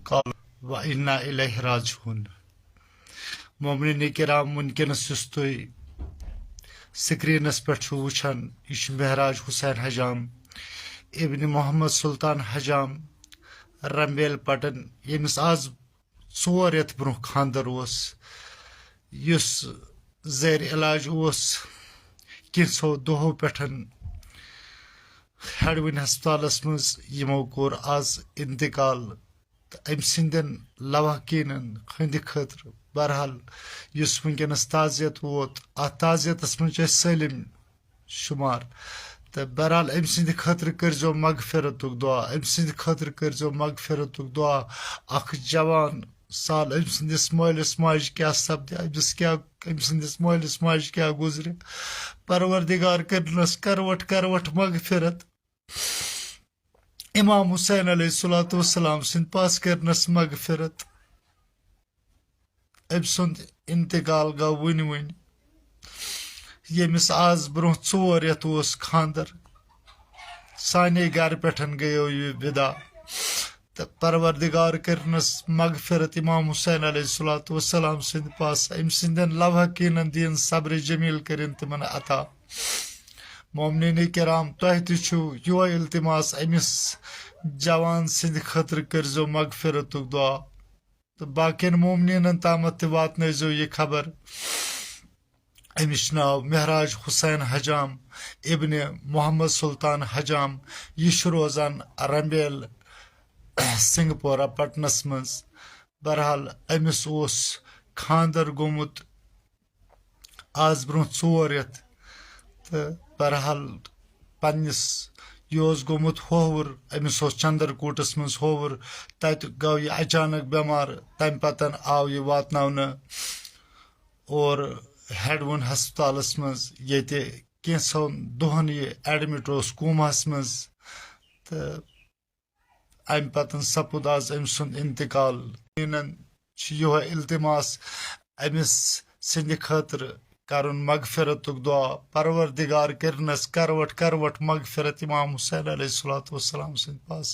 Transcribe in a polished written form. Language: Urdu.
قال وإنا إليه راجعون. مومنین کرام ونکس یس تھی سکرینس پہ وچان یہ مہراج حسین حجام ابن محمد سلطان حجام رمبیل پٹن یمس آز 4 رٮ۪تھ برونٛہہ خاندر یس زیر علاج کینٛژھو دۄہو پٮ۪ٹھ ہیڈوٕنۍ ہسپتالس منٛز یمو کوٚر آز انتقال تہٕ أمۍ سٕنٛدٮ۪ن لواحقیٖنن ہٕنٛدِ خٲطرٕ بہرحال یُس وٕنکٮ۪نس تعزیت ووت اتھ تعزیتس منٛز چھِ أسۍ سٲلِم شُمار تہٕ بہرحال أمۍ سٕنٛدِ خٲطرٕ کٔرۍزیو مغفرتُک دعا أمۍ سٕنٛدِ خٲطرٕ کٔرۍزیو مغفرتُک دعا اکھ جوان سال أمۍ سٕنٛدِس مٲلِس ماجہِ کیٛاہ سپدِ أمۍ سٕنٛدِس مٲلِس ماجہِ کیٛاہ گُزرِ پروردگار کٔرنس کروٹ کروٹ مغفرت امام حسین علیہ الصلوۃ والسلام سٕنٛدِ پاس کٔرنس مغفرت أمۍ سُنٛد انتقال گوٚو وٕنہِ ییٚمِس آز برونٛہہ 4 رٮ۪تھ اوس خاندر سانے گرٕ پٮ۪ٹھ گٔیو یہِ وِدا تہٕ پروردگار کٔرنس مغفرت امام حسین علیہ الصلوۃ والسلام سٕنٛدِ پاس أمۍ سٕنٛدٮ۪ن لواحقیٖنن دِیِن صبرِ جمیٖل کٔرِن تِمن عطا. مومنین کرام تۄہہِ تہِ چھُو یِہوے التماس أمِس جوان سٕنٛدِ خٲطرٕ کٔرۍزیو مغفرتُک دعا تہٕ باقین مومنیٖنن تامتھ تہِ واتنٲیزیو یہِ خبر. أمِس چھُ ناو مہراج حسین حجام ابن محمد سلطان حجام. یہِ چھُ روزان رمبیل سنگپورہ پٹنس منٛز. بہرحال أمِس اوس خاندر گوٚمُت آز برونٛہہ 4 رٮ۪تھ تہٕ بہرحال پننس یہِ اوس گوٚمُت ہووُر أمِس اوس چندرکوٹس منٛز ہووُر تتہِ گوٚو یہِ اچانک بٮ۪مار تمہِ پتن آو یہِ واتناونہٕ اور ہیڈوُن ہسپتالس منٛز ییٚتہِ کینٛژھن دۄہن یہِ ایڈمِٹ اوس کوماہس منٛز تہٕ امہِ پتن سپُد آز أمۍ سُنٛد انتقال. چھُ یِہوے التماس أمِس سٕنٛدِ خٲطرٕ کرُن مغفرتُک دعا پروردگار کٔرنس کروٹ کروٹ مغفرت امام حسین علیہ الصلوۃ والسلام سٕنٛدِ پاس.